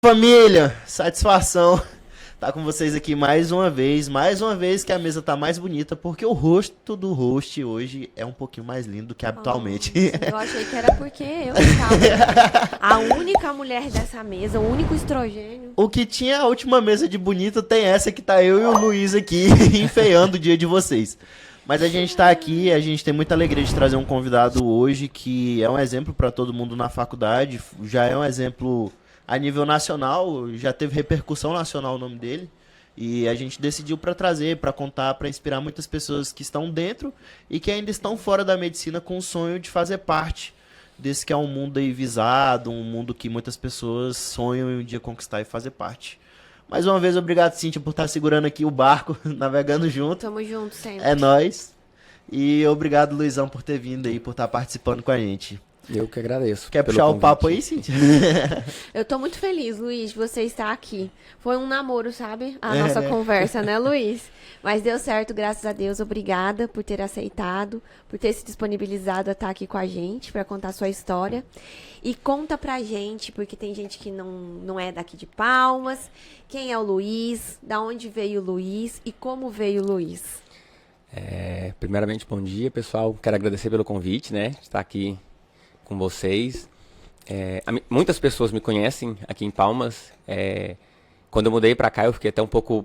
Família, satisfação estar com vocês aqui mais uma vez que a mesa tá mais bonita, porque o rosto do host hoje é um pouquinho mais lindo do que habitualmente. Eu achei que era porque eu estava a única mulher dessa mesa, o único estrogênio. O que tinha a última mesa de bonito tem essa que tá eu e o Luiz aqui, enfeiando o dia de vocês. Mas a gente tá aqui, a gente tem muita alegria de trazer um convidado hoje que é um exemplo para todo mundo na faculdade, já é um exemplo a nível nacional, já teve repercussão nacional o nome dele. E a gente decidiu para trazer, para contar, para inspirar muitas pessoas que estão dentro e que ainda estão fora da medicina com o sonho de fazer parte desse que é um mundo aí visado, um mundo que muitas pessoas sonham em um dia conquistar e fazer parte. Mais uma vez, obrigado, Cíntia, por estar segurando aqui o barco, navegando junto. Tamo junto sempre. É nóis. E obrigado, Luizão, por ter vindo aí, por estar participando com a gente. Eu que agradeço. Quer puxar o papo aí, Cíntia? Eu tô muito feliz, Luiz, de você estar aqui. Foi um namoro, sabe? A nossa conversa, né, Luiz? Mas deu certo, graças a Deus. Obrigada por ter aceitado, por ter se disponibilizado a estar aqui com a gente para contar a sua história. E conta pra gente, porque tem gente que não é daqui de Palmas. Quem é o Luiz? Da onde veio o Luiz? E como veio o Luiz? Primeiramente, bom dia, pessoal. Quero agradecer pelo convite, né? De estar aqui com vocês. Muitas pessoas me conhecem aqui em Palmas. Quando eu mudei para cá, eu fiquei até um pouco...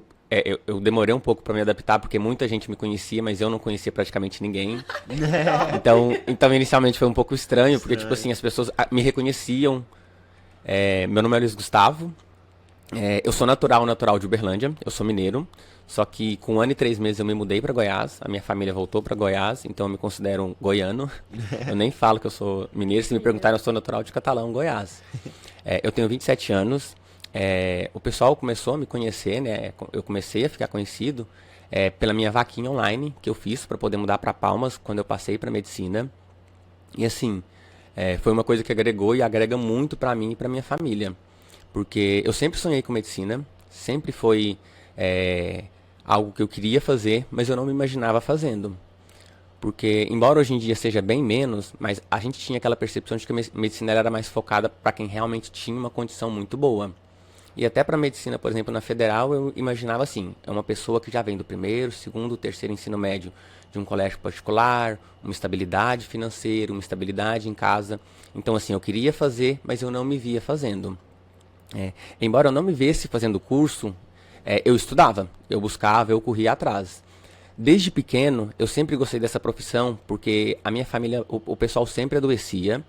eu demorei um pouco para me adaptar, porque muita gente me conhecia, mas eu não conhecia praticamente ninguém. Então, inicialmente foi um pouco estranho, porque, tipo assim, as pessoas me reconheciam. Meu nome é Luiz Gustavo. Eu sou natural de Uberlândia. Eu sou mineiro. Só que com 1 ano e 3 meses eu me mudei para Goiás. A minha família voltou para Goiás, então eu me considero um goiano. Eu nem falo que eu sou mineiro. Se me perguntarem, eu sou natural de Catalão, Goiás. Eu tenho 27 anos. O pessoal começou a me conhecer, né? Eu comecei a ficar conhecido pela minha vaquinha online que eu fiz para poder mudar para Palmas quando eu passei para medicina. E assim, foi uma coisa que agregou e agrega muito para mim e para minha família. Porque eu sempre sonhei com medicina, sempre foi algo que eu queria fazer, mas eu não me imaginava fazendo. Porque, embora hoje em dia seja bem menos, mas a gente tinha aquela percepção de que a medicina era mais focada para quem realmente tinha uma condição muito boa. E até para medicina, por exemplo, na federal, eu imaginava assim, é uma pessoa que já vem do primeiro, segundo, terceiro ensino médio de um colégio particular, uma estabilidade financeira, uma estabilidade em casa. Então, assim, eu queria fazer, mas eu não me via fazendo. Embora eu não me visse fazendo curso, eu estudava, eu buscava, eu corria atrás. Desde pequeno, eu sempre gostei dessa profissão, porque a minha família, o pessoal sempre adoecia,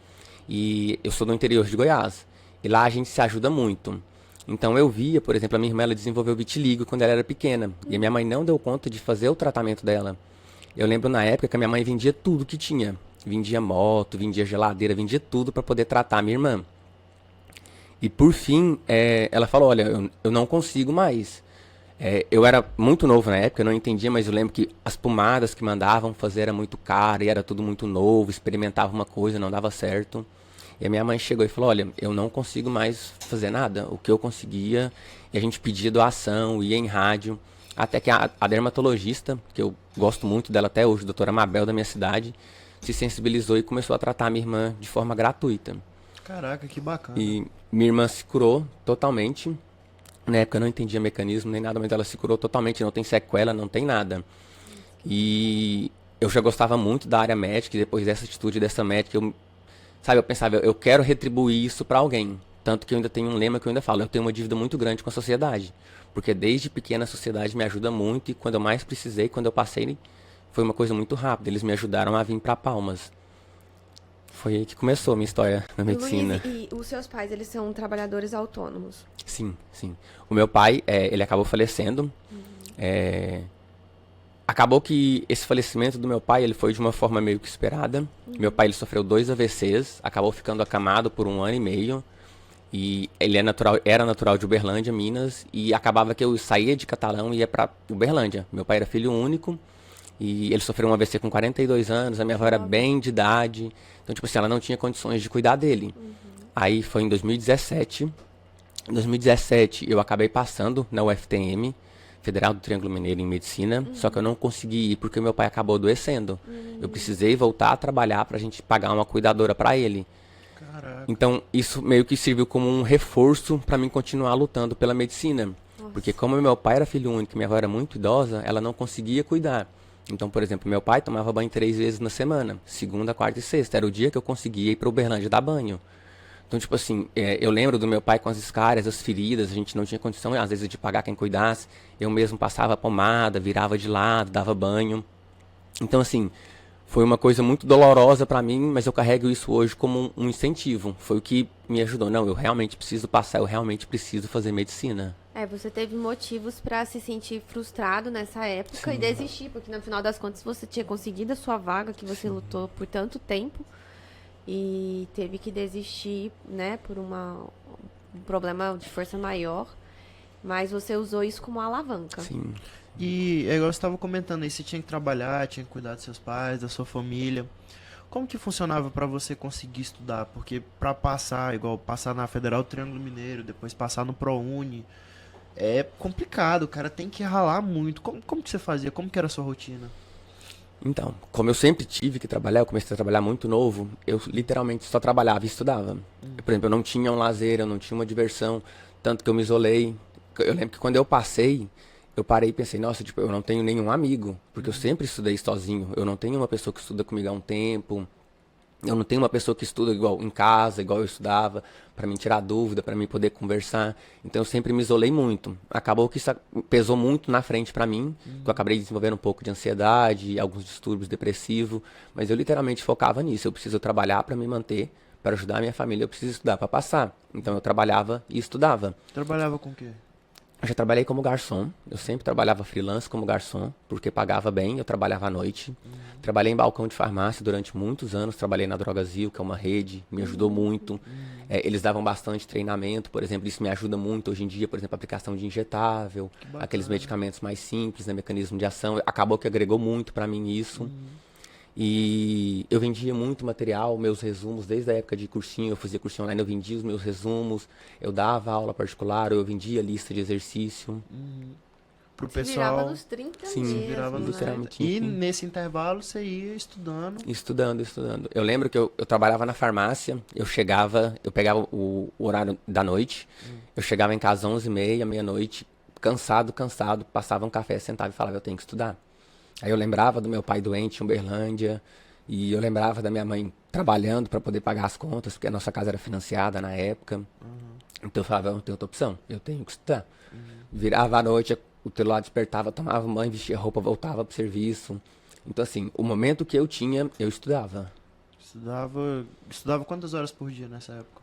e eu sou do interior de Goiás, e lá a gente se ajuda muito. Então eu via, por exemplo, a minha irmã ela desenvolveu vitiligo quando ela era pequena, e a minha mãe não deu conta de fazer o tratamento dela. Eu lembro na época que a minha mãe vendia tudo que tinha, vendia moto, vendia geladeira, vendia tudo para poder tratar a minha irmã. E por fim, ela falou, olha, eu não consigo mais. Eu era muito novo na época, eu não entendia, mas eu lembro que as pomadas que mandavam fazer era muito caro, e era tudo muito novo, experimentava uma coisa, não dava certo. E a minha mãe chegou e falou, olha, eu não consigo mais fazer nada. O que eu conseguia, e a gente pedia doação, ia em rádio, até que a dermatologista, que eu gosto muito dela até hoje, a doutora Mabel da minha cidade, se sensibilizou e começou a tratar a minha irmã de forma gratuita. Caraca, que bacana. E minha irmã se curou totalmente. Na época eu não entendia mecanismo nem nada, mas ela se curou totalmente, não tem sequela, não tem nada. E eu já gostava muito da área médica, e depois dessa atitude dessa médica, eu pensava, eu quero retribuir isso para alguém. Tanto que eu ainda tenho um lema que eu ainda falo, eu tenho uma dívida muito grande com a sociedade. Porque desde pequena a sociedade me ajuda muito, e quando eu mais precisei, quando eu passei, foi uma coisa muito rápida. Eles me ajudaram a vir para Palmas. Foi aí que começou a minha história na medicina. Luiz, e os seus pais, eles são trabalhadores autônomos? Sim, sim. O meu pai, ele acabou falecendo. Acabou que esse falecimento do meu pai, ele foi de uma forma meio que esperada. Meu pai, ele sofreu 2 AVCs, acabou ficando acamado por 1 ano e meio. E ele era natural de Uberlândia, Minas, e acabava que eu saía de Catalão e ia para Uberlândia. Meu pai era filho único, e ele sofreu um AVC com 42 anos, a minha avó era bem de idade. Então, tipo assim, ela não tinha condições de cuidar dele. Aí foi em 2017. Em 2017, eu acabei passando na UFTM, Federal do Triângulo Mineiro em Medicina, só que eu não consegui ir porque meu pai acabou adoecendo. Eu precisei voltar a trabalhar pra gente pagar uma cuidadora pra ele. Caraca. Então, isso meio que serviu como um reforço para mim continuar lutando pela medicina. Porque como meu pai era filho único e minha avó era muito idosa, ela não conseguia cuidar. Então, por exemplo, meu pai tomava banho 3 vezes na semana, segunda, quarta e sexta. Era o dia que eu conseguia ir para Uberlândia dar banho. Então, tipo assim, eu lembro do meu pai com as escárias, as feridas, a gente não tinha condição, às vezes, de pagar quem cuidasse. Eu mesmo passava a pomada, virava de lado, dava banho. Então, assim, foi uma coisa muito dolorosa pra mim, mas eu carrego isso hoje como um incentivo. Foi o que me ajudou. Não, eu realmente preciso passar, eu realmente preciso fazer medicina. Você teve motivos pra se sentir frustrado nessa época e desistir, porque no final das contas você tinha conseguido a sua vaga, que você lutou por tanto tempo e teve que desistir, né, por um problema de força maior, mas você usou isso como alavanca. Sim. E é igual você estava comentando aí, você tinha que trabalhar, tinha que cuidar dos seus pais, da sua família. Como que funcionava para você conseguir estudar? Porque para passar, igual passar na Federal Triângulo Mineiro, depois passar no ProUni, é complicado, o cara tem que ralar muito. Como que você fazia? Como que era a sua rotina? Então, como eu sempre tive que trabalhar, eu comecei a trabalhar muito novo, eu literalmente só trabalhava e estudava. Por exemplo, eu não tinha um lazer, eu não tinha uma diversão, tanto que eu me isolei. Eu lembro que quando eu passei, eu parei e pensei, nossa, tipo, eu não tenho nenhum amigo, porque eu sempre estudei sozinho. Eu não tenho uma pessoa que estuda comigo há um tempo. Eu não tenho uma pessoa que estuda igual em casa, igual eu estudava, para mim tirar dúvida, para mim poder conversar. Então eu sempre me isolei muito. Acabou que isso pesou muito na frente para mim, que eu acabei desenvolvendo um pouco de ansiedade, alguns distúrbios depressivos, mas eu literalmente focava nisso. Eu preciso trabalhar para me manter, para ajudar a minha família, eu preciso estudar para passar. Então eu trabalhava e estudava. Trabalhava com o quê? Eu já trabalhei como garçom, eu sempre trabalhava freelance como garçom, porque pagava bem, eu trabalhava à noite. Trabalhei em balcão de farmácia durante muitos anos, trabalhei na Drogazil, que é uma rede, me ajudou muito. Eles davam bastante treinamento, por exemplo, isso me ajuda muito hoje em dia, por exemplo, a aplicação de injetável, aqueles medicamentos mais simples, né, mecanismo de ação. Acabou que agregou muito para mim isso. E eu vendia muito material, meus resumos, desde a época de cursinho, eu fazia cursinho online, eu vendia os meus resumos, eu dava aula particular, eu vendia lista de exercício. Pro Você virava pessoal. nos 30 Sim, mesmo, Virava né? nos 30. E nesse intervalo você ia estudando. Estudando. Eu lembro que eu trabalhava na farmácia, eu pegava o horário da noite, eu chegava em casa às 11h30, meia-noite, cansado, passava um café, sentava e falava, eu tenho que estudar. Aí eu lembrava do meu pai doente em Uberlândia, e eu lembrava da minha mãe trabalhando para poder pagar as contas, porque a nossa casa era financiada na época. Então eu falava, eu não tenho outra opção, eu tenho que estudar. Virava à noite, o celular despertava, tomava banho, vestia roupa, voltava pro serviço. Então assim, o momento que eu tinha, eu estudava. Estudava quantas horas por dia nessa época?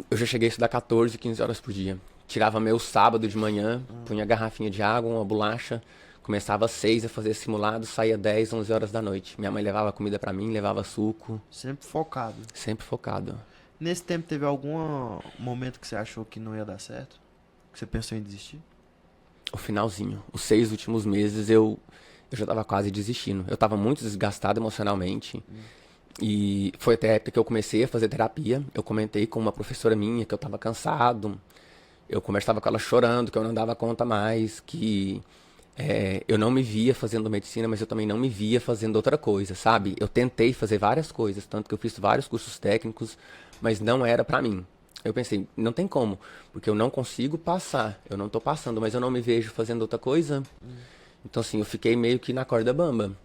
Eu já cheguei a estudar 14, 15 horas por dia. Tirava meu sábado de manhã, punha garrafinha de água, uma bolacha, começava às 6 a fazer simulado, saía 10, 11 horas da noite. Minha mãe levava comida pra mim, levava suco. Sempre focado. Sempre focado. Nesse tempo teve algum momento que você achou que não ia dar certo? Que você pensou em desistir? O finalzinho. Os 6 últimos meses eu já tava quase desistindo. Eu tava muito desgastado emocionalmente. E foi até a época que eu comecei a fazer terapia. Eu comentei com uma professora minha que eu tava cansado. Eu conversava com ela chorando, que eu não dava conta mais, que eu não me via fazendo medicina, mas eu também não me via fazendo outra coisa, sabe? Eu tentei fazer várias coisas, tanto que eu fiz vários cursos técnicos, mas não era pra mim. Eu pensei, não tem como, porque eu não consigo passar. Eu não tô passando, mas eu não me vejo fazendo outra coisa. Então, assim, eu fiquei meio que na corda bamba.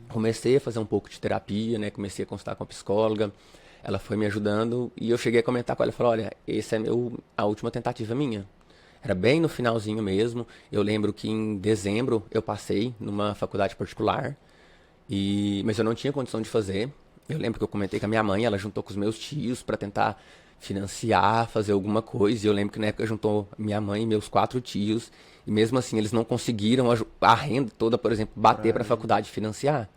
Comecei a fazer um pouco de terapia, né? Comecei a consultar com a psicóloga. Ela foi me ajudando e eu cheguei a comentar com ela. Falei, olha, essa é a última tentativa minha. Era bem no finalzinho mesmo. Eu lembro que em dezembro eu passei numa faculdade particular, mas eu não tinha condição de fazer. Eu lembro que eu comentei com a minha mãe, ela juntou com os meus tios para tentar financiar, fazer alguma coisa. E eu lembro que na época juntou minha mãe e meus 4 tios. E mesmo assim eles não conseguiram a renda toda, por exemplo, bater para a faculdade financiar.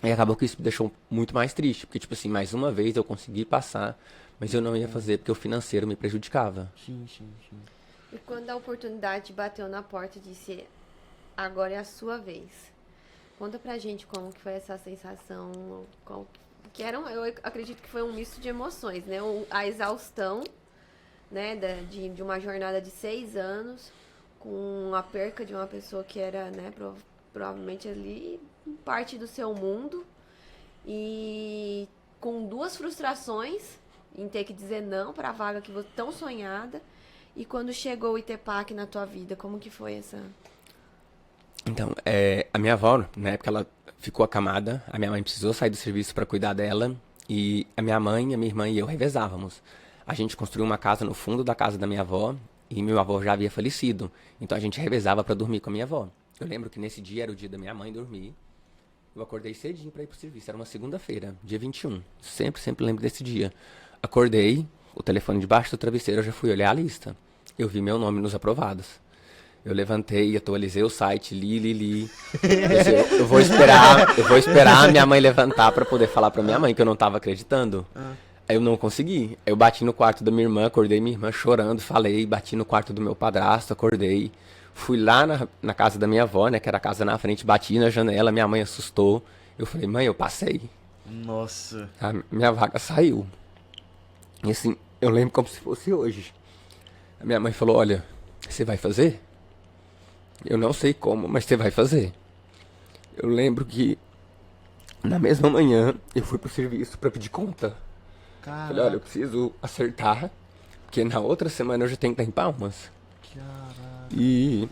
Aí acabou que isso me deixou muito mais triste. Porque, tipo assim, mais uma vez eu consegui passar, mas eu não ia fazer porque o financeiro me prejudicava. Sim. E quando a oportunidade bateu na porta e disse, agora é a sua vez. Conta pra gente como que foi essa sensação, eu acredito que foi um misto de emoções, né? A exaustão, né, de uma jornada de 6 anos, com a perca de uma pessoa que era, né, provavelmente ali parte do seu mundo, e com 2 frustrações em ter que dizer não para a vaga que você tão sonhada. E quando chegou o ITPAC na tua vida, como que foi essa? Então, a minha avó, na época, ela ficou acamada. A minha mãe precisou sair do serviço para cuidar dela. E a minha mãe, a minha irmã e eu revezávamos. A gente construiu uma casa no fundo da casa da minha avó. E meu avô já havia falecido. Então a gente revezava para dormir com a minha avó. Eu lembro que nesse dia era o dia da minha mãe dormir. Eu acordei cedinho para ir pro serviço. Era uma segunda-feira, dia 21. Sempre lembro desse dia. Acordei, o telefone debaixo do travesseiro, eu já fui olhar a lista. Eu vi meu nome nos aprovados. Eu levantei, atualizei o site, li. Eu vou esperar a minha mãe levantar para poder falar para minha mãe que eu não tava acreditando. Aí eu não consegui. Aí eu bati no quarto da minha irmã, acordei minha irmã chorando, falei, bati no quarto do meu padrasto, acordei. Fui lá na casa da minha avó, né, que era a casa na frente, bati na janela, minha mãe assustou. Eu falei, mãe, eu passei. Nossa. A minha vaga saiu. E assim, eu lembro como se fosse hoje. A minha mãe falou, olha, você vai fazer? Eu não sei como, mas você vai fazer. Eu lembro que na mesma manhã eu fui pro serviço pra pedir conta. Caraca. Falei, olha, eu preciso acertar, porque na outra semana eu já tenho que estar em Palmas. Caraca. E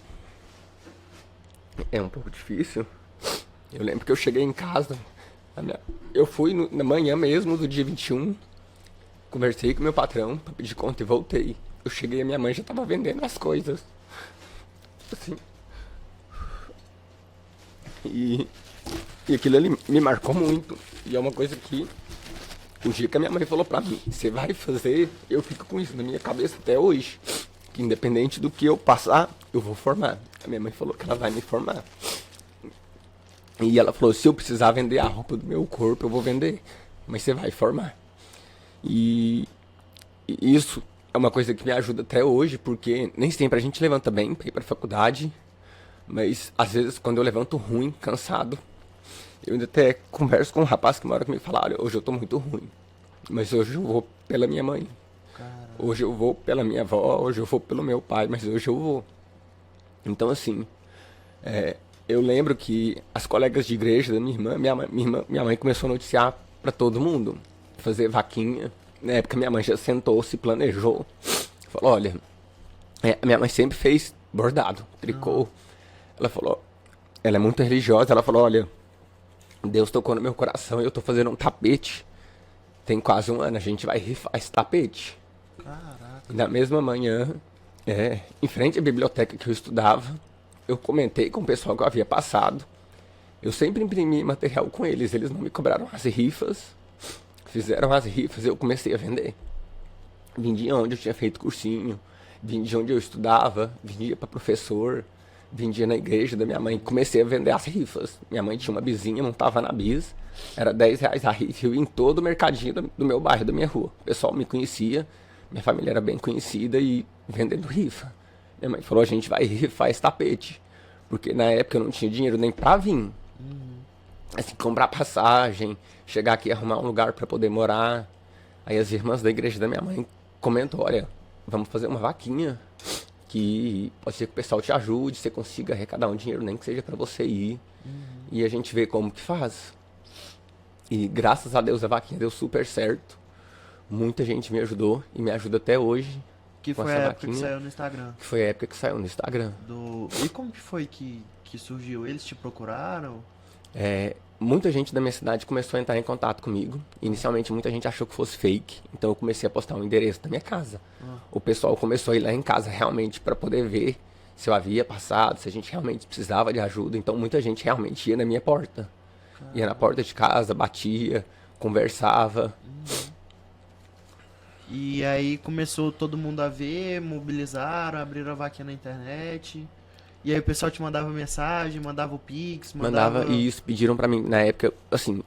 é um pouco difícil. Eu lembro que eu cheguei em casa, eu fui na manhã mesmo do dia 21, conversei com meu patrão pra pedir conta e voltei. Eu cheguei e a minha mãe já tava vendendo as coisas. Assim. E aquilo ali me marcou muito. E é uma coisa que o dia que a minha mãe falou pra mim, você vai fazer, eu fico com isso na minha cabeça até hoje. Que independente do que eu passar, eu vou formar. A minha mãe falou que ela vai me formar. E ela falou, se eu precisar vender a roupa do meu corpo, eu vou vender. Mas você vai formar. E isso é uma coisa que me ajuda até hoje, porque nem sempre a gente levanta bem pra ir pra faculdade. Mas às vezes quando eu levanto ruim, cansado, eu ainda até converso com um rapaz que mora comigo e fala, olha, hoje eu tô muito ruim. Mas hoje eu vou pela minha mãe. Caramba. Hoje eu vou pela minha avó, hoje eu vou pelo meu pai, mas hoje eu vou. Então, assim, eu lembro que as colegas de igreja da minha mãe começou a noticiar pra todo mundo, fazer vaquinha. Na época, minha mãe já sentou, se planejou. Falou, olha, a minha mãe sempre fez bordado, tricô. Ela falou, ela é muito religiosa, ela falou, olha, Deus tocou no meu coração e eu tô fazendo um tapete. Tem quase um ano, a gente vai rifar esse tapete. Caraca. E na mesma manhã, em frente à biblioteca que eu estudava, eu comentei com o pessoal que eu havia passado. Eu sempre imprimi material com eles, eles não me cobraram as rifas. Fizeram as rifas, eu comecei a vender. Vendia onde eu tinha feito cursinho, vendia onde eu estudava, vendia para professor, vendia na igreja da minha mãe. Comecei a vender as rifas. Minha mãe tinha uma bizinha, montava na bis, era R$10 a rifa. Eu ia em todo o mercadinho do meu bairro, da minha rua. O pessoal me conhecia, minha família era bem conhecida e vendendo rifa. Minha mãe falou, a gente vai rifar esse tapete. Porque na época eu não tinha dinheiro nem pra vir. Assim, comprar passagem, chegar aqui e arrumar um lugar pra poder morar. Aí as irmãs da igreja da minha mãe comentou, olha, vamos fazer uma vaquinha que pode ser que o pessoal te ajude, você consiga arrecadar um dinheiro, nem que seja pra você ir. E a gente vê como que faz. E graças a Deus a vaquinha deu super certo. Muita gente me ajudou e me ajuda até hoje. Que com foi a essa época que vaquinha. saiu no Instagram. Que foi a época que saiu no Instagram. E como que foi que surgiu? Eles te procuraram? Muita gente da minha cidade começou a entrar em contato comigo. Inicialmente muita gente achou que fosse fake, então eu comecei a postar o endereço da minha casa. O pessoal começou a ir lá em casa realmente para poder ver se eu havia passado, se a gente realmente precisava de ajuda. Então muita gente realmente ia na minha porta. Ia na porta de casa, batia, conversava. E aí começou todo mundo a ver, mobilizaram, abriram a vaquinha na internet. E aí o pessoal te mandava mensagem, mandava o Pix, Mandava isso, pediram pra mim, na época, assim,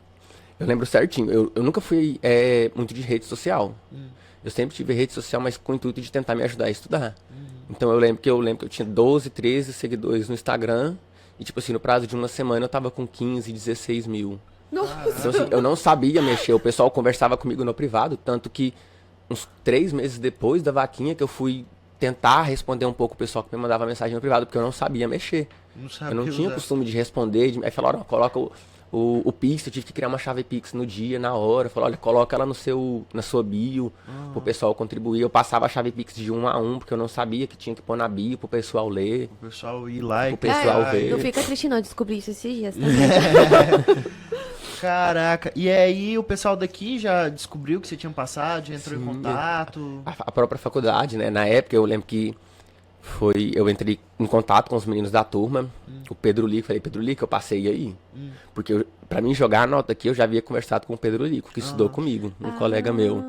eu lembro certinho, eu nunca fui muito de rede social. Eu sempre tive rede social, mas com o intuito de tentar me ajudar a estudar. Então eu lembro que eu tinha 12, 13 seguidores no Instagram, e tipo assim, no prazo de uma semana eu tava com 15, 16 mil. Nossa. Então assim, eu não sabia mexer, o pessoal conversava comigo no privado, tanto que uns 3 meses depois da vaquinha que eu fui tentar responder um pouco o pessoal que me mandava mensagem no privado, porque eu não sabia mexer. Não sabia Eu não tinha usar. costume de responder, aí falaram, coloca O Pix, eu tive que criar uma chave Pix no dia, na hora. Falei, olha, coloca ela na sua bio, pro pessoal contribuir. Eu passava a chave Pix de 1 a 1, porque eu não sabia que tinha que pôr na bio pro pessoal ler. O pessoal ir lá e... O pessoal ver. Não fica triste não, descobri isso esses dias também. Caraca, e aí o pessoal daqui já descobriu que você tinha passado, já entrou em Sim, contato? A própria faculdade, né? Na época eu lembro que eu entrei em contato com os meninos da turma, o Pedro Lico, falei, Pedro Lico, eu passei aí. Porque pra mim jogar a nota aqui, eu já havia conversado com o Pedro Lico, que estudou comigo, um colega meu.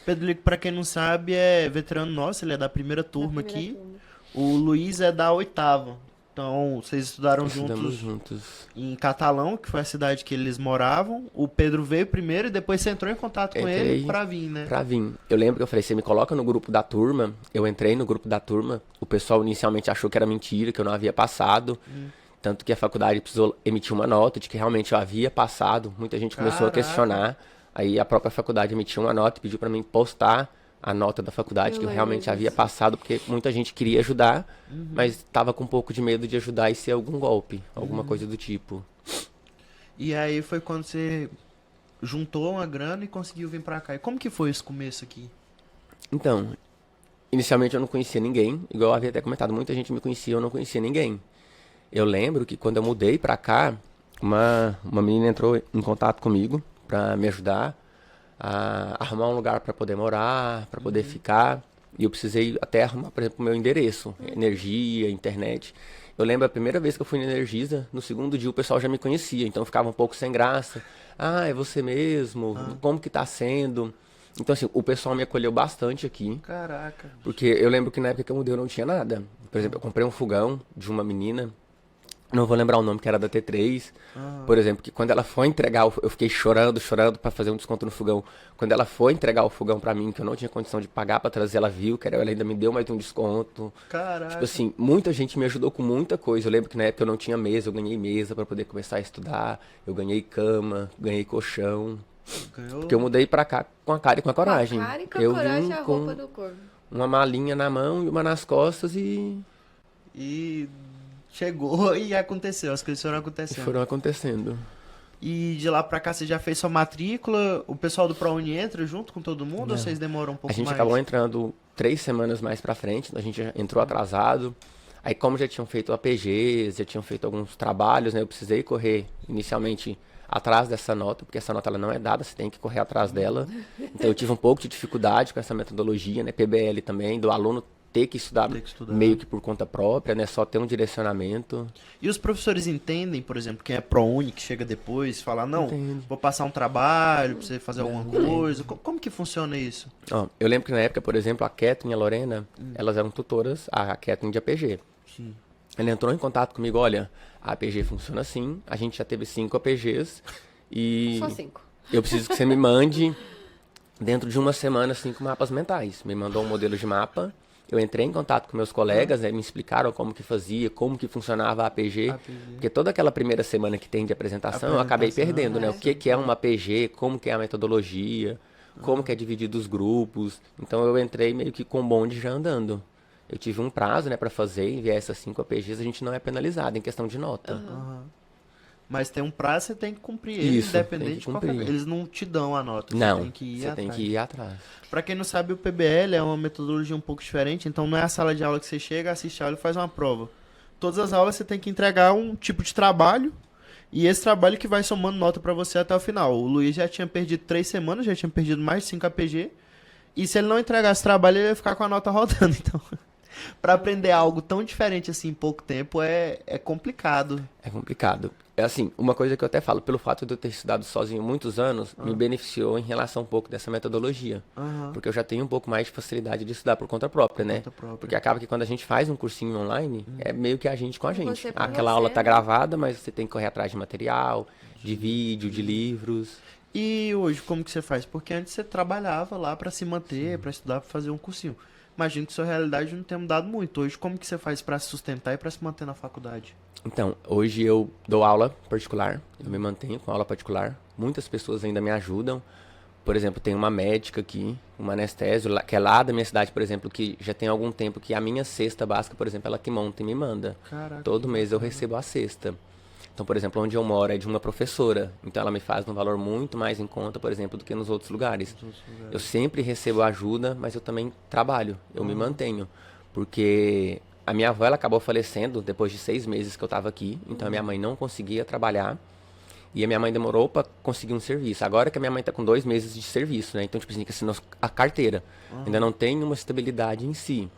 Pedro Lico, pra quem não sabe, é veterano nosso, ele é da primeira turma aqui. O Luiz é da 8ª. Então, vocês estudaram Estudamos juntos juntos. em Catalão, que foi a cidade que eles moravam. O Pedro veio primeiro e depois você entrou em contato com ele Entrei pra vir, né? Pra vir. Eu lembro que eu falei, você me coloca no grupo da turma. Eu entrei no grupo da turma. O pessoal inicialmente achou que era mentira, que eu não havia passado. Tanto que a faculdade precisou emitir uma nota de que realmente eu havia passado. Muita gente começou a Caraca. questionar. Aí a própria faculdade emitiu uma nota e pediu pra mim postar a nota da faculdade, que eu realmente havia passado, porque muita gente queria ajudar, mas estava com um pouco de medo de ajudar e ser algum golpe, alguma coisa do tipo. E aí foi quando você juntou uma grana e conseguiu vir pra cá. E como que foi esse começo aqui? Então, inicialmente eu não conhecia ninguém, igual eu havia até comentado, muita gente me conhecia, eu não conhecia ninguém. Eu lembro que quando eu mudei pra cá, uma menina entrou em contato comigo pra me ajudar a arrumar um lugar para poder morar, para poder ficar. E eu precisei até arrumar, por exemplo, o meu endereço, energia, internet. Eu lembro a primeira vez que eu fui na Energisa, no segundo dia o pessoal já me conhecia, então eu ficava um pouco sem graça. Ah, é você mesmo? Como que tá sendo? Então, assim, o pessoal me acolheu bastante aqui. Caraca. Porque eu lembro que na época que eu mudei eu não tinha nada. Por exemplo, eu comprei um fogão de uma menina, não vou lembrar o nome, que era da T3. Por exemplo, que quando ela foi entregar, eu fiquei chorando pra fazer um desconto no fogão. Quando ela foi entregar o fogão pra mim, que eu não tinha condição de pagar pra trazer, ela viu, que ela ainda me deu mais um desconto. Caraca. Tipo assim, muita gente me ajudou com muita coisa. Eu lembro que na época eu não tinha mesa, eu ganhei mesa pra poder começar a estudar. Eu ganhei cama, ganhei colchão. Ganhou. Porque eu mudei pra cá com a cara e com a coragem. Com a cara e com a Eu coragem vim a com roupa do corpo. uma malinha na mão e uma nas costas E chegou e aconteceu, as coisas foram acontecendo. foram acontecendo. E de lá pra cá você já fez sua matrícula? O pessoal do ProUni entra junto com todo mundo ou vocês demoram um pouco A gente mais? acabou entrando 3 semanas mais pra frente, a gente já entrou atrasado. Aí como já tinham feito APGs, já tinham feito alguns trabalhos, né? Eu precisei correr inicialmente atrás dessa nota, porque essa nota ela não é dada, você tem que correr atrás dela. Então eu tive um pouco de dificuldade com essa metodologia, né? PBL também, do aluno ter que estudar meio que por conta própria, né? Só ter um direcionamento. E os professores entendem, por exemplo, quem é ProUni, que chega depois, fala, não, Entendo. vou passar um trabalho pra você fazer alguma coisa. Como que funciona isso? Ó, eu lembro que na época, por exemplo, a Kathleen e a Lorena, elas eram tutoras, a Kathleen de APG. Sim. Ela entrou em contato comigo, olha, a APG funciona assim, a gente já teve 5 APGs e Só 5. eu preciso que você me mande dentro de uma semana 5 mapas mentais. Me mandou um modelo de mapa, eu entrei em contato com meus colegas, né, me explicaram como que fazia, como que funcionava a APG, porque toda aquela primeira semana que tem de apresentação, eu acabei perdendo, né, o que é uma APG, como que é a metodologia, como que é dividido os grupos, então eu entrei meio que com o bonde já andando. Eu tive um prazo, né, para fazer, enviar essas 5 APGs, a gente não é penalizado em questão de nota. Aham. Mas tem um prazo, você tem que cumprir ele, Isso, tem independente que de qualquer cumprir. coisa. Eles não te dão a nota, Não, você tem que ir você tem atrás. que ir atrás. Pra quem não sabe, o PBL é uma metodologia um pouco diferente, então não é a sala de aula que você chega, assiste a aula e faz uma prova. Todas as aulas você tem que entregar um tipo de trabalho, e esse trabalho que vai somando nota pra você até o final. O Luiz já tinha perdido 3 semanas, já tinha perdido mais de 5 APG, e se ele não entregasse trabalho, ele ia ficar com a nota rodando, então... Pra aprender algo tão diferente assim em pouco tempo é complicado. É complicado. É assim, uma coisa que eu até falo, pelo fato de eu ter estudado sozinho muitos anos, me beneficiou em relação um pouco dessa metodologia. Aham. Porque eu já tenho um pouco mais de facilidade de estudar por conta própria, né? conta própria. Porque acaba que quando a gente faz um cursinho online, é meio que a gente com a gente. Você por Aquela você, aula tá né? gravada, mas você tem que correr atrás de material, de vídeo, de livros. E hoje, como que você faz? Porque antes você trabalhava lá pra se manter, pra estudar, pra fazer um cursinho. Imagino que sua realidade não tenha mudado muito. Hoje, como que você faz pra se sustentar e pra se manter na faculdade? Então, hoje eu dou aula particular, eu me mantenho com aula particular. Muitas pessoas ainda me ajudam. Por exemplo, tem uma médica aqui, uma anestésio, que é lá da minha cidade, por exemplo, que já tem algum tempo que a minha cesta básica, por exemplo, ela que monta e me manda. Caraca. Todo mês eu recebo a cesta. Então, por exemplo, onde eu moro é de uma professora. Então, ela me faz um valor muito mais em conta, por exemplo, do que nos outros lugares. Eu sempre recebo ajuda, mas eu também trabalho. Eu me mantenho. Porque a minha avó, ela acabou falecendo depois de 6 meses que eu estava aqui. Então, a minha mãe não conseguia trabalhar. E a minha mãe demorou para conseguir um serviço. Agora que a minha mãe tá com 2 meses de serviço, né? Então, tipo assim, que assinou a carteira. Ainda não tem uma estabilidade em si.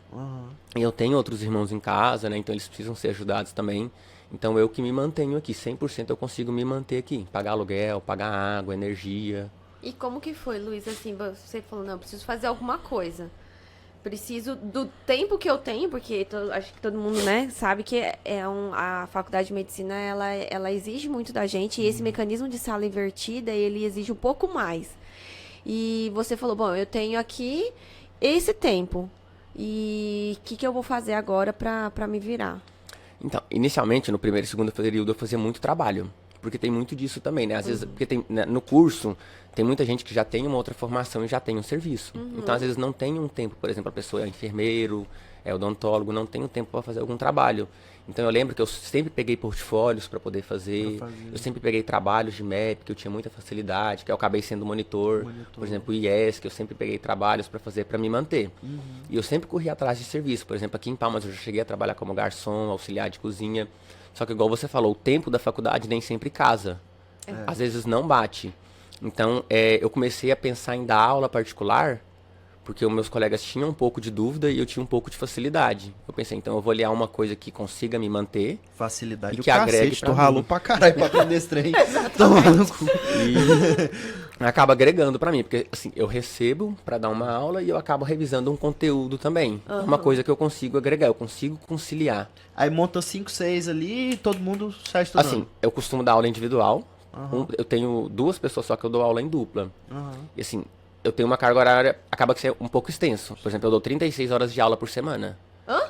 E eu tenho outros irmãos em casa, né? Então, eles precisam ser ajudados também. Então, eu que me mantenho aqui. 100% eu consigo me manter aqui. Pagar aluguel, pagar água, energia. E como que foi, Luiz? Assim, você falou, não, preciso fazer alguma coisa. Preciso do tempo que eu tenho, porque acho que todo mundo, né, sabe que a faculdade de medicina, ela exige muito da gente, e esse mecanismo de sala invertida, ele exige um pouco mais. E você falou, bom, eu tenho aqui esse tempo, e o que eu vou fazer agora pra me virar? Então, inicialmente, no primeiro e segundo período, eu fazia muito trabalho. Porque tem muito disso também, né? Às vezes, porque tem, né, no curso, tem muita gente que já tem uma outra formação e já tem um serviço. Então, às vezes, não tem um tempo, por exemplo, a pessoa é enfermeiro, é odontólogo, não tem um tempo para fazer algum trabalho. Então, eu lembro que eu sempre peguei portfólios para poder fazer. Eu sempre peguei trabalhos de MEP, que eu tinha muita facilidade, que eu acabei sendo monitor. Por exemplo, o IES, que eu sempre peguei trabalhos para fazer, para me manter. E eu sempre corri atrás de serviço. Por exemplo, aqui em Palmas, eu já cheguei a trabalhar como garçom, auxiliar de cozinha. Só que, igual você falou, o tempo da faculdade nem sempre casa. Às vezes não bate. Então, eu comecei a pensar em dar aula particular, porque os meus colegas tinham um pouco de dúvida e eu tinha um pouco de facilidade. Eu pensei, então eu vou olhar uma coisa que consiga me manter. Facilidade E o que agregue cacete, pra tu ralou mim. pra caralho pra aprender esse trem. Toma no cu. E acaba agregando pra mim, porque assim, eu recebo pra dar uma aula e eu acabo revisando um conteúdo também. É uma coisa que eu consigo agregar, eu consigo conciliar. Aí monta 5, 6 ali e todo mundo sai estudando. Assim, eu costumo dar aula individual. Eu tenho 2 pessoas só que eu dou aula em dupla. E assim, eu tenho uma carga horária, acaba que ser um pouco extenso. Por exemplo, eu dou 36 horas de aula por semana.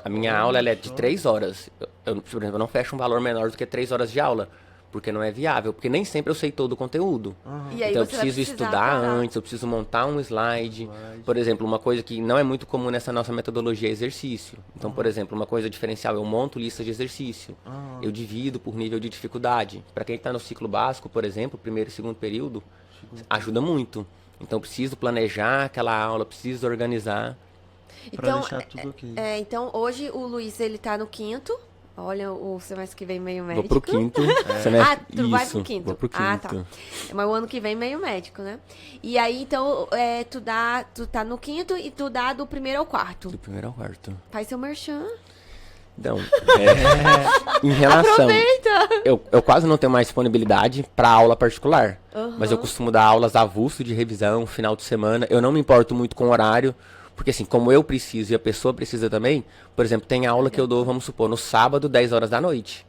A minha aula ela é de 3 horas. Por exemplo, eu não fecho um valor menor do que 3 horas de aula. Porque não é viável. Porque nem sempre eu sei todo o conteúdo. E aí Então eu você vai preciso precisar estudar parar. antes, eu preciso montar um slide. Por exemplo, uma coisa que não é muito comum nessa nossa metodologia é exercício. Então, por exemplo, uma coisa diferencial, eu monto lista de exercício. Eu divido por nível de dificuldade. Para quem está no ciclo básico, por exemplo, primeiro e segundo período, ajuda muito. Então, eu preciso planejar aquela aula, preciso organizar. Pra Então, deixar tudo ok. então, hoje o Luiz, ele tá no 5º. Olha, o semestre que vem meio médico. Vou pro 5º semestre. Tu vai Isso, pro 5º. vou pro 5º. Ah, tá. Mas o ano que vem meio médico, né? E aí, então, tu tá no 5º e tu dá do 1º ao 4º. Do primeiro ao quarto. Faz seu merchan. Então, em relação... Aproveita! Eu quase não tenho mais disponibilidade para aula particular. Mas eu costumo dar aulas avulso de revisão, final de semana. Eu não me importo muito com o horário. Porque assim, como eu preciso e a pessoa precisa também, por exemplo, tem aula que eu dou, vamos supor, no sábado, 10 horas da noite.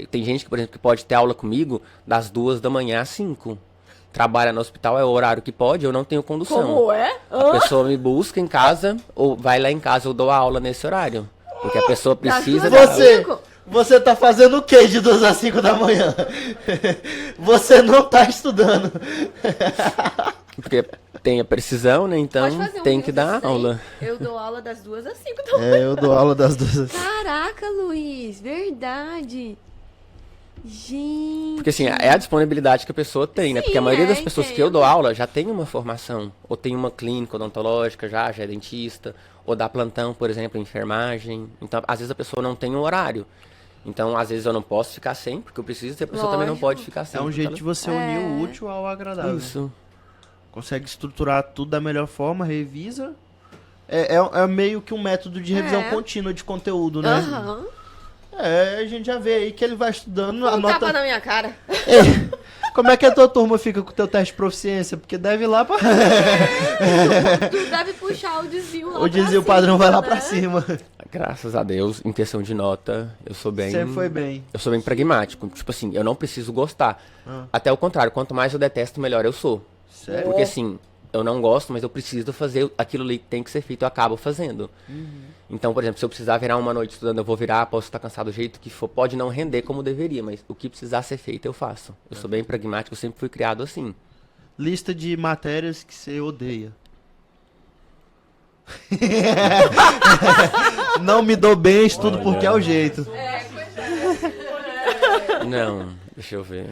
Tem gente que, por exemplo, que pode ter aula comigo das 2 da manhã às 5. Trabalha no hospital, é o horário que pode, eu não tenho condução. Como é? A pessoa me busca em casa, ou vai lá em casa, eu dou a aula nesse horário. Porque a pessoa precisa duas da às aula. cinco? Você tá fazendo o que de 2 às 5 da manhã? Você não tá estudando. Porque tem a precisão, né? Então Pode fazer um tem link que dar desses aí? aula. Eu dou aula das 2 às 5 da manhã. Eu dou aula das 2. Caraca, Luiz, verdade. Gente. Porque assim, é a disponibilidade que a pessoa tem, né? Sim, Porque a maioria das pessoas que eu entendo. dou aula já tem uma formação. Ou tem uma clínica odontológica já é dentista. Ou dá plantão, por exemplo, em enfermagem. Então, às vezes a pessoa não tem um horário. Então, às vezes eu não posso ficar sem, porque eu preciso, e a pessoa também não Lógico. pode ficar sem. É um porque jeito ela- de você unir o útil ao agradável. Isso. Consegue estruturar tudo da melhor forma, revisa. É meio que um método de revisão É. contínua de conteúdo, né? Aham. A gente já vê aí que ele vai estudando, Um tapa anota... na minha cara. Como é que a tua turma fica com o teu teste de proficiência? Porque deve ir lá pra... Tu deve puxar o desvio lá O desvio pra cima, padrão vai lá né? pra cima. Graças a Deus, em questão de nota, eu sou bem... Sempre foi bem. Eu sou bem pragmático. Tipo assim, eu não preciso gostar. Ah. Até o contrário, quanto mais eu detesto, melhor eu sou. Sério? Porque assim, eu não gosto, mas eu preciso fazer aquilo ali que tem que ser feito, eu acabo fazendo. Então, por exemplo, se eu precisar virar uma noite estudando, eu vou virar, posso estar cansado do jeito que for, pode não render como deveria, mas o que precisar ser feito, eu faço. Eu sou bem pragmático, eu sempre fui criado assim. Lista de matérias que você odeia. Não me dou bem, estudo porque é o jeito. Não, Deixa eu ver.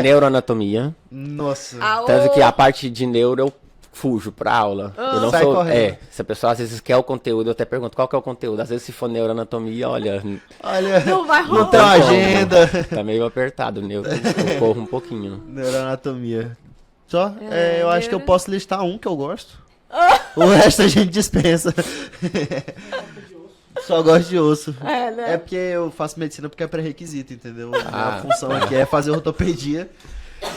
Neuroanatomia. Nossa. Tanto que a parte de neuro eu fujo pra aula. Eu não Sai sou. correndo. Se a pessoa às vezes quer o conteúdo, eu até pergunto qual que é o conteúdo. Às vezes se for neuroanatomia, olha, Olha, Não vai rolar. não tem uma agenda. tá meio apertado, neuro. Eu corro um pouquinho. Neuroanatomia. Só? Eu acho que eu neuro- posso listar um que eu gosto. O resto a gente dispensa. Só gosto de osso. É, né? É porque eu faço medicina porque é pré-requisito, entendeu? Ah. A função aqui é fazer ortopedia.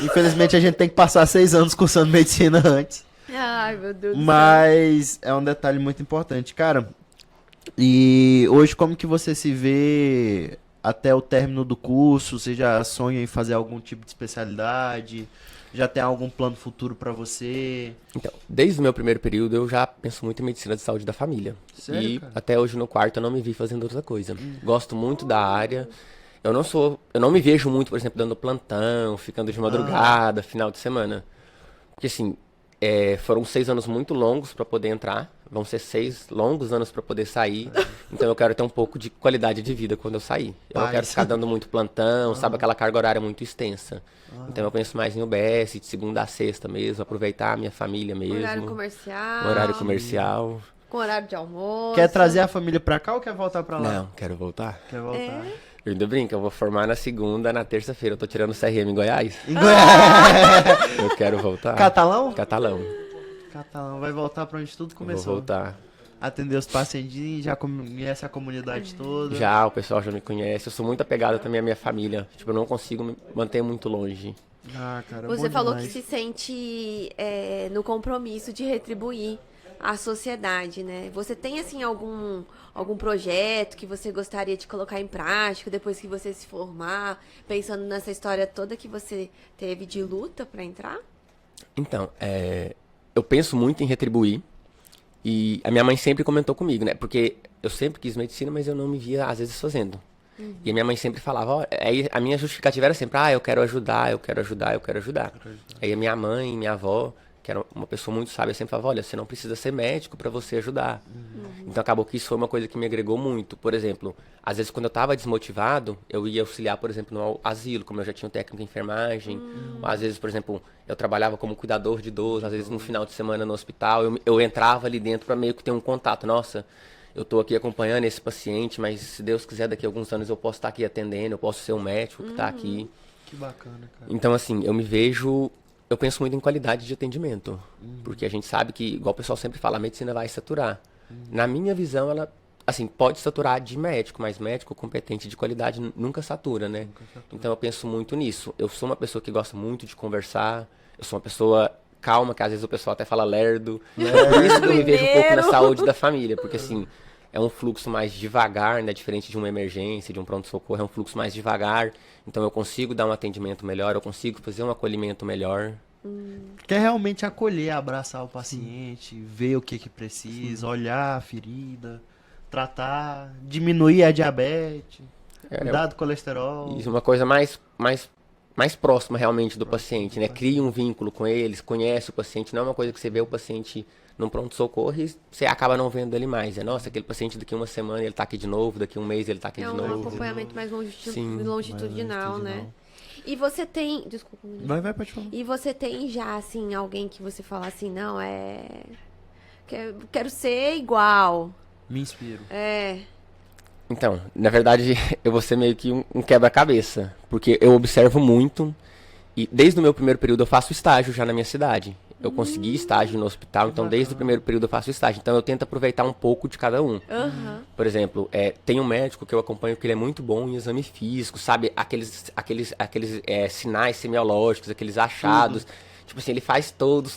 Infelizmente a gente tem que passar 6 anos cursando medicina antes. Ai, meu Deus do céu. Mas é um detalhe muito importante. Cara, e hoje como que você se vê até o término do curso? Você já sonha em fazer algum tipo de especialidade? Já tem algum plano futuro pra você? Então, desde o meu primeiro período, eu já penso muito em medicina de saúde da família. Sério, E cara? até hoje no quarto eu não me vi fazendo outra coisa. Gosto muito da área. Eu não me vejo muito, por exemplo, dando plantão, ficando de madrugada, final de semana. Porque assim, foram 6 anos muito longos para poder entrar. Vão ser 6 longos anos para poder sair. Então eu quero ter um pouco de qualidade de vida quando eu sair. Eu não Paz. quero ficar dando muito plantão, sabe? Aquela carga horária muito extensa. Então eu penso mais em UBS, de segunda a sexta mesmo, aproveitar a minha família mesmo. Horário comercial. Horário comercial. Com horário de almoço. Quer trazer a família pra cá ou quer voltar pra lá? Não, quero voltar. Quer voltar. Eu ainda brinco, eu vou formar na segunda, na terça-feira. Eu tô tirando CRM em Goiás. Em Goiás. Eu quero voltar. Catalão? Catalão. Catalão. Vai voltar pra onde tudo Eu começou. vou voltar. Atender os pacientinhos, já conhece a comunidade toda. Já, o pessoal já me conhece. Eu sou muito apegado também à minha família. Tipo, eu não consigo me manter muito longe. Ah, cara, Você bom falou demais. que se sente no compromisso de retribuir à sociedade, né? Você tem, assim, algum projeto que você gostaria de colocar em prática depois que você se formar, pensando nessa história toda que você teve de luta pra entrar? Então, eu penso muito em retribuir. E a minha mãe sempre comentou comigo, né? Porque eu sempre quis medicina, mas eu não me via, às vezes, fazendo. E a minha mãe sempre falava, ó, aí a minha justificativa era sempre, eu quero ajudar, eu quero ajudar, eu quero ajudar. Aí a minha mãe, minha avó, que era uma pessoa muito sábia, sempre falava, olha, você não precisa ser médico pra você ajudar. Então acabou que isso foi uma coisa que me agregou muito. Por exemplo, às vezes quando eu tava desmotivado, eu ia auxiliar, por exemplo, no asilo, como eu já tinha um técnico em enfermagem. Ou, às vezes, por exemplo, eu trabalhava como cuidador de idoso, às vezes no final de semana no hospital, eu entrava ali dentro pra meio que ter um contato. Nossa, eu tô aqui acompanhando esse paciente, mas se Deus quiser, daqui a alguns anos eu posso estar aqui atendendo, eu posso ser um médico que tá aqui. Que bacana, cara. Então, assim, eu penso muito em qualidade de atendimento. Porque a gente sabe que, igual o pessoal sempre fala, a medicina vai saturar. Na minha visão, ela, assim, pode saturar de médico, mas médico competente de qualidade nunca satura, né? Então eu penso muito nisso. Eu sou uma pessoa que gosta muito de conversar, eu sou uma pessoa calma, que às vezes o pessoal até fala lerdo. Por isso que eu me vejo um pouco na Mineiro. saúde da família, porque assim, é um fluxo mais devagar, né? Diferente de uma emergência, de um pronto-socorro, é um fluxo mais devagar. Então eu consigo dar um atendimento melhor, eu consigo fazer um acolhimento melhor. Quer realmente acolher, abraçar o paciente, ver o que precisa, olhar a ferida, tratar, diminuir a diabetes, cuidar do colesterol. Isso, uma coisa mais próxima realmente do paciente, né? Cria um vínculo com eles, conhece o paciente, não é uma coisa que você vê o paciente num pronto-socorro e você acaba não vendo ele mais. Nossa, aquele paciente daqui uma semana ele tá aqui de novo, daqui um mês ele tá aqui É de um novo. acompanhamento mais Sim, longitudinal, né? E você tem... Desculpa, menina. Vai, pode falar. E você tem já, assim, alguém que você fala assim, não, quero ser igual. Me inspiro. Então, na verdade, eu vou ser meio que um quebra-cabeça, porque eu observo muito e desde o meu primeiro período eu faço estágio já na minha cidade. Eu consegui estágio no hospital, então desde o primeiro período eu faço estágio. Então eu tento aproveitar um pouco de cada um. Por exemplo, tem um médico que eu acompanho que ele é muito bom em exame físico, sabe? Aqueles sinais semiológicos, aqueles achados. Tipo assim, ele faz todos,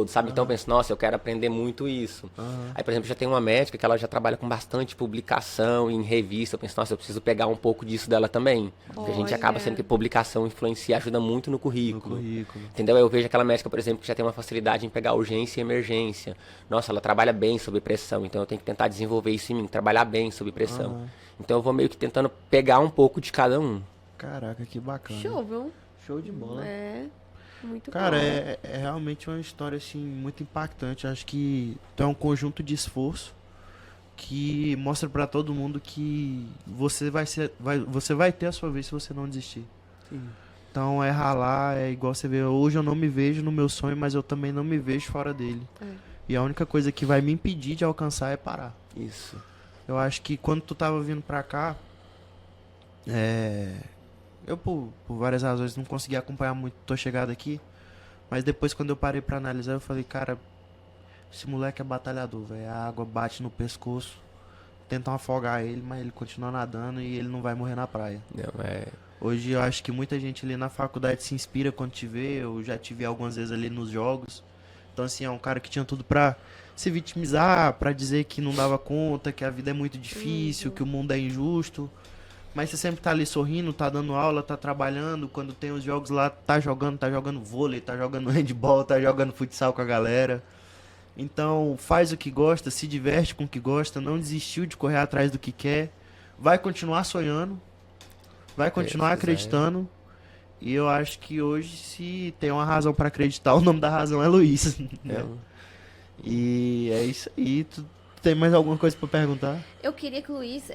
sabe? Então eu penso, nossa, eu quero aprender muito isso. Aí, por exemplo, já tem uma médica que ela já trabalha com bastante publicação em revista. Eu penso, nossa, eu preciso pegar um pouco disso dela também. Porque a gente acaba sendo que publicação influencia, ajuda muito no currículo. Entendeu? Eu vejo aquela médica, por exemplo, que já tem uma facilidade em pegar urgência e emergência. Nossa, ela trabalha bem sob pressão, então eu tenho que tentar desenvolver isso em mim, trabalhar bem sob pressão. Então eu vou meio que tentando pegar um pouco de cada um. Caraca, que bacana. Show, viu? Show de bola. Muito Cara, bom. é realmente uma história assim muito impactante. Acho que é um conjunto de esforço que mostra pra todo mundo que você vai ter a sua vez se você não desistir. Então é ralar, é igual você vê, hoje eu não me vejo no meu sonho, mas eu também não me vejo fora dele. E a única coisa que vai me impedir de alcançar é parar. Isso. Eu acho que quando tu tava vindo pra cá, eu por várias razões não consegui acompanhar muito tua chegada aqui, mas depois quando eu parei pra analisar, eu falei, cara, esse moleque é batalhador, velho. A água bate no pescoço, tentam afogar ele, mas ele continua nadando e ele não vai morrer na praia. Não, é... Hoje eu acho que muita gente ali na faculdade se inspira quando te vê, eu já te vi algumas vezes ali nos jogos. Então assim, é um cara que tinha tudo pra se vitimizar, pra dizer que não dava conta, que a vida é muito difícil, que o mundo é injusto. Mas você sempre tá ali sorrindo, tá dando aula, tá trabalhando, quando tem os jogos lá, tá jogando vôlei, tá jogando handball, tá jogando futsal com a galera. Então, faz o que gosta, se diverte com o que gosta, não desistiu de correr atrás do que quer, vai continuar sonhando, vai continuar acreditando. E eu acho que hoje, se tem uma razão pra acreditar, o nome da razão é Luiz. Né? E é isso aí. Tu tem mais alguma coisa pra perguntar? Eu queria que o Luiz,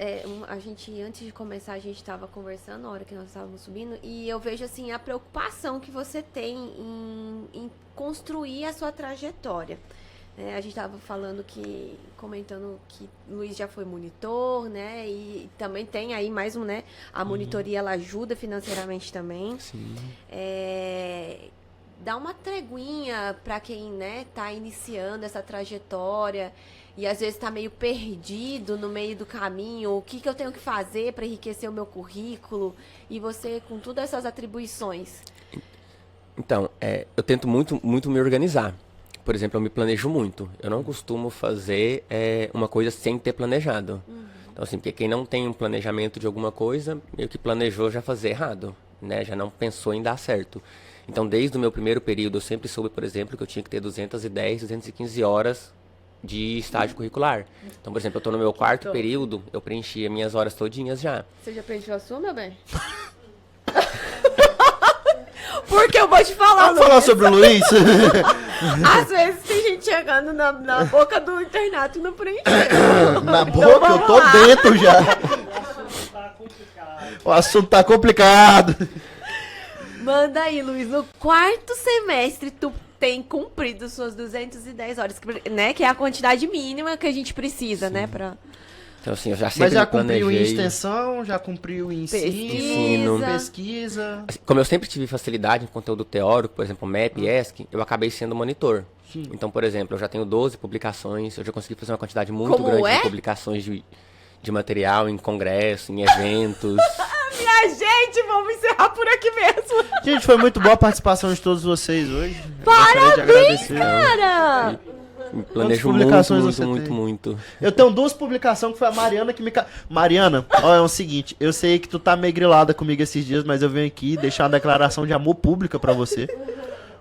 a gente, antes de começar, a gente estava conversando na hora que nós estávamos subindo, e eu vejo, assim, a preocupação que você tem em construir a sua trajetória. A gente estava comentando que o Luiz já foi monitor, né? E também tem aí mais um, né? A monitoria, ela ajuda financeiramente também. Sim. Dá uma treguinha para quem, né, tá iniciando essa trajetória e às vezes tá meio perdido no meio do caminho. O que eu tenho que fazer para enriquecer o meu currículo? E você, com todas essas atribuições? Então, eu tento muito me organizar. Por exemplo, eu me planejo muito. Eu não costumo fazer uma coisa sem ter planejado. Então, assim, porque quem não tem um planejamento de alguma coisa, meio que planejou já fazer errado, né? Já não pensou em dar certo. Então, desde o meu primeiro período, eu sempre soube, por exemplo, que eu tinha que ter 210, 215 horas de estágio curricular. Então, por exemplo, eu estou no meu quarto período, eu preenchi as minhas horas todinhas já. Você já preencheu a sua, meu bem? Porque eu vou te falar. Vamos falar sobre o Luiz? Às vezes tem gente chegando na boca do internato e não preencheu. Na boca, eu tô dentro já. O assunto tá complicado. Manda aí, Luiz. No quarto semestre, tu tem cumprido suas 210 horas, né? Que é a quantidade mínima que a gente precisa, né? Pra... Então, assim, eu já sempre Mas já me cumpriu em planejei. extensão, já cumpriu em ensino, pesquisa. Assim, como eu sempre tive facilidade em conteúdo teórico, por exemplo, MEP e ESC, eu acabei sendo monitor. Sim. Então, por exemplo, eu já tenho 12 publicações, eu já consegui fazer uma quantidade muito grande de publicações de material em congresso, em eventos. Minha gente, vamos encerrar por aqui mesmo. Gente, foi muito boa a participação de todos vocês hoje. Parabéns, cara! Me planejo publicações você muito. Eu tenho 2 publicações que foi a Mariana que me... Mariana, ó, é o seguinte, eu sei que tu tá meio grilada comigo esses dias, mas eu venho aqui deixar uma declaração de amor pública pra você.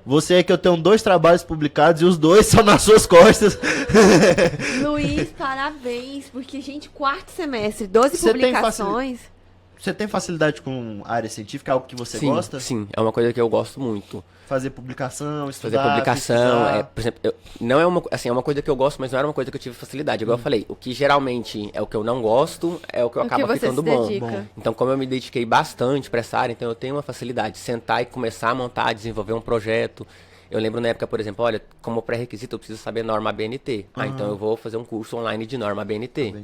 Você é que eu tenho 2 trabalhos publicados e os 2 são nas suas costas. Luiz, parabéns, porque, gente, quarto semestre, 12 Você tem publicações. Você tem facilidade com área científica, algo que você gosta? Sim, é uma coisa que eu gosto muito. Fazer publicação, Fazer estudar, publicação, pesquisar. por exemplo, não é uma coisa que eu gosto, mas não era uma coisa que eu tive facilidade. Igual eu falei, o que geralmente é o que eu não gosto, é o que eu acabo ficando bom. Então, como eu me dediquei bastante para essa área, então eu tenho uma facilidade de sentar e começar a montar, desenvolver um projeto. Eu lembro na época, por exemplo, olha, como pré-requisito eu preciso saber norma ABNT. Então eu vou fazer um curso online de norma ABNT.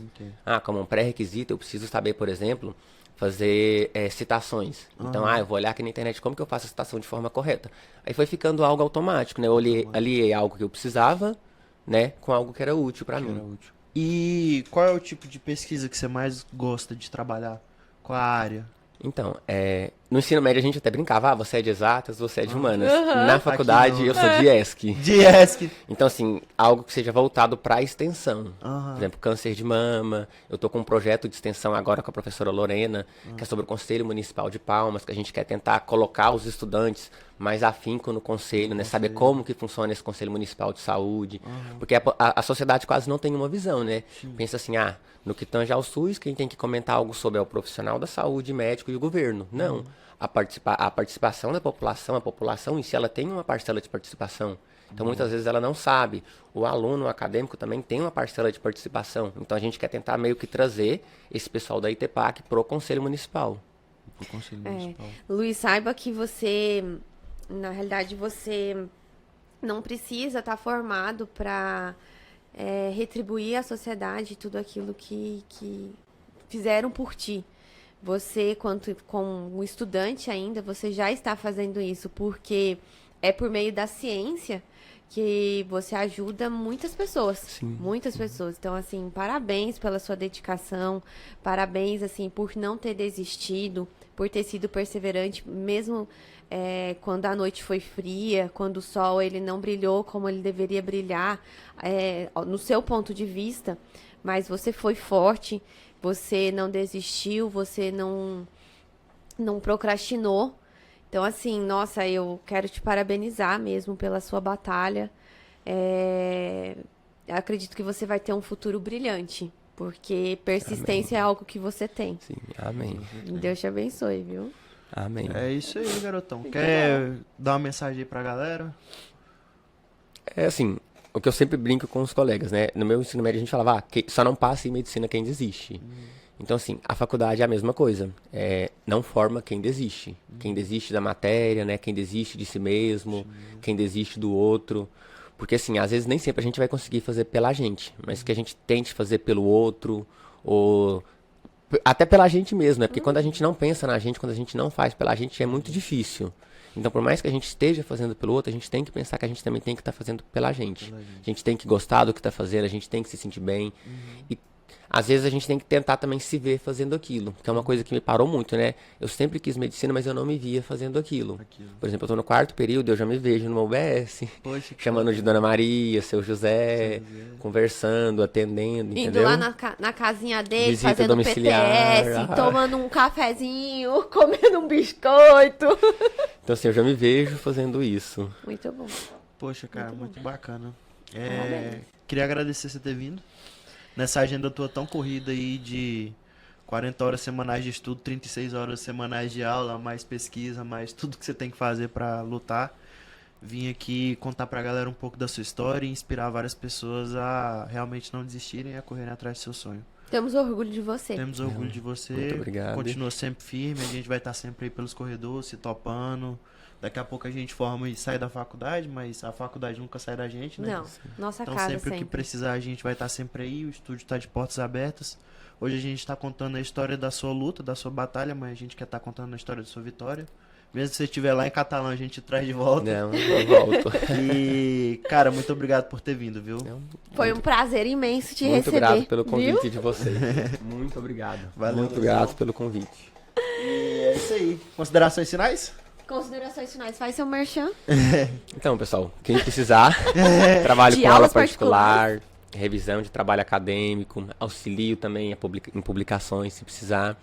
Como um pré-requisito eu preciso saber, por exemplo, fazer citações. Então, eu vou olhar aqui na internet como que eu faço a citação de forma correta. Aí foi ficando algo automático, né? Eu aliei algo que eu precisava, né, com algo que era útil para mim. E qual é o tipo de pesquisa que você mais gosta de trabalhar? Qual a área? Então, no ensino médio a gente até brincava, você é de exatas, você é de humanas. Na faculdade eu sou de ESC. De ESC. Então, assim, algo que seja voltado para a extensão. Por exemplo, câncer de mama. Eu tô com um projeto de extensão agora com a professora Lorena, que é sobre o Conselho Municipal de Palmas, que a gente quer tentar colocar os estudantes mais afinco no conselho, né? Saber como que funciona esse Conselho Municipal de Saúde. Porque a sociedade quase não tem uma visão, né? Pensa assim, no que tange ao SUS, quem tem que comentar algo sobre é o profissional da saúde, médico e o governo. Não. A participação da população, a população em si, ela tem uma parcela de participação. Então, muitas vezes ela não sabe. O aluno, o acadêmico também tem uma parcela de participação. Então, a gente quer tentar meio que trazer esse pessoal da ITPAC pro Conselho Municipal. pro Conselho É. Municipal. Luiz, saiba que você, na realidade, você não precisa estar formado para retribuir à sociedade tudo aquilo que fizeram por ti. Você, como um estudante ainda, você já está fazendo isso, porque é por meio da ciência que você ajuda muitas pessoas. Sim. Muitas pessoas. Então, assim, parabéns pela sua dedicação, parabéns, assim, por não ter desistido, por ter sido perseverante, mesmo quando a noite foi fria, quando o sol ele não brilhou como ele deveria brilhar, no seu ponto de vista, mas você foi forte, você não desistiu, você não procrastinou. Então, assim, nossa, eu quero te parabenizar mesmo pela sua batalha. Eu acredito que você vai ter um futuro brilhante, porque persistência é algo que você tem. Sim, amém. Deus te abençoe, viu? Amém. É isso aí, garotão. Quer dar uma mensagem aí pra galera? É assim, o que eu sempre brinco com os colegas, né? No meu ensino médio a gente falava, só não passa em medicina quem desiste. Então, assim, a faculdade é a mesma coisa. Não forma quem desiste. Quem desiste da matéria, né? Quem desiste de si mesmo, quem desiste do outro. Porque, assim, às vezes nem sempre a gente vai conseguir fazer pela gente, mas que a gente tente fazer pelo outro, ou até pela gente mesmo, né? Porque quando a gente não pensa na gente, quando a gente não faz pela gente, é muito difícil. Então, por mais que a gente esteja fazendo pelo outro, a gente tem que pensar que a gente também tem que estar fazendo pela gente. A gente tem que gostar do que está fazendo, a gente tem que se sentir bem. E às vezes a gente tem que tentar também se ver fazendo aquilo, que é uma coisa que me parou muito, né? Eu sempre quis medicina, mas eu não me via fazendo aquilo. Por exemplo, eu tô no 4º período, eu já me vejo numa UBS, Poxa, que chamando de Dona Maria, seu José, conversando, atendendo, entendeu? Indo lá na casinha dele, Visita fazendo domiciliar, PTS, tomando um cafezinho, comendo um biscoito. Então, assim, eu já me vejo fazendo isso. Muito bom. Poxa, cara, muito bacana. Parabéns. Queria agradecer você ter vindo. Nessa agenda tua tão corrida aí de 40 horas semanais de estudo, 36 horas semanais de aula, mais pesquisa, mais tudo que você tem que fazer pra lutar. Vim aqui contar pra galera um pouco da sua história e inspirar várias pessoas a realmente não desistirem e a correrem atrás do seu sonho. Temos orgulho de você. Temos orgulho de você. Muito obrigado. Continua sempre firme, a gente vai estar sempre aí pelos corredores, se topando. Daqui a pouco a gente forma e sai da faculdade, mas a faculdade nunca sai da gente, né? Não, nossa Então casa sempre que precisar a gente vai estar sempre aí, o estúdio está de portas abertas. Hoje a gente está contando a história da sua luta, da sua batalha, mas a gente quer estar contando a história da sua vitória. Mesmo se você estiver lá em Catalão, a gente traz de volta. Não, eu volto. E, cara, muito obrigado por ter vindo, viu? Foi um prazer imenso te Muito receber. grato pelo convite viu? de vocês. Muito obrigado. Valeu, Muito pessoal. grato pelo convite. E é isso aí. Considerações finais? Considerações finais, faz seu merchan. Então, pessoal, quem precisar, trabalho De com aula aulas particular, revisão de trabalho acadêmico, auxilio também em publicações, se precisar.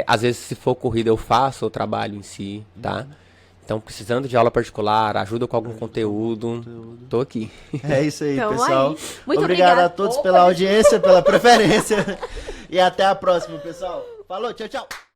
Às vezes, se for corrida, eu faço o trabalho em si, tá? Então, precisando de aula particular, ajuda com algum conteúdo, tô aqui. É isso aí, Tamo pessoal. aí. Muito Obrigado obrigada. a todos Opa, pela audiência, pela preferência. E até a próxima, pessoal. Falou, tchau, tchau.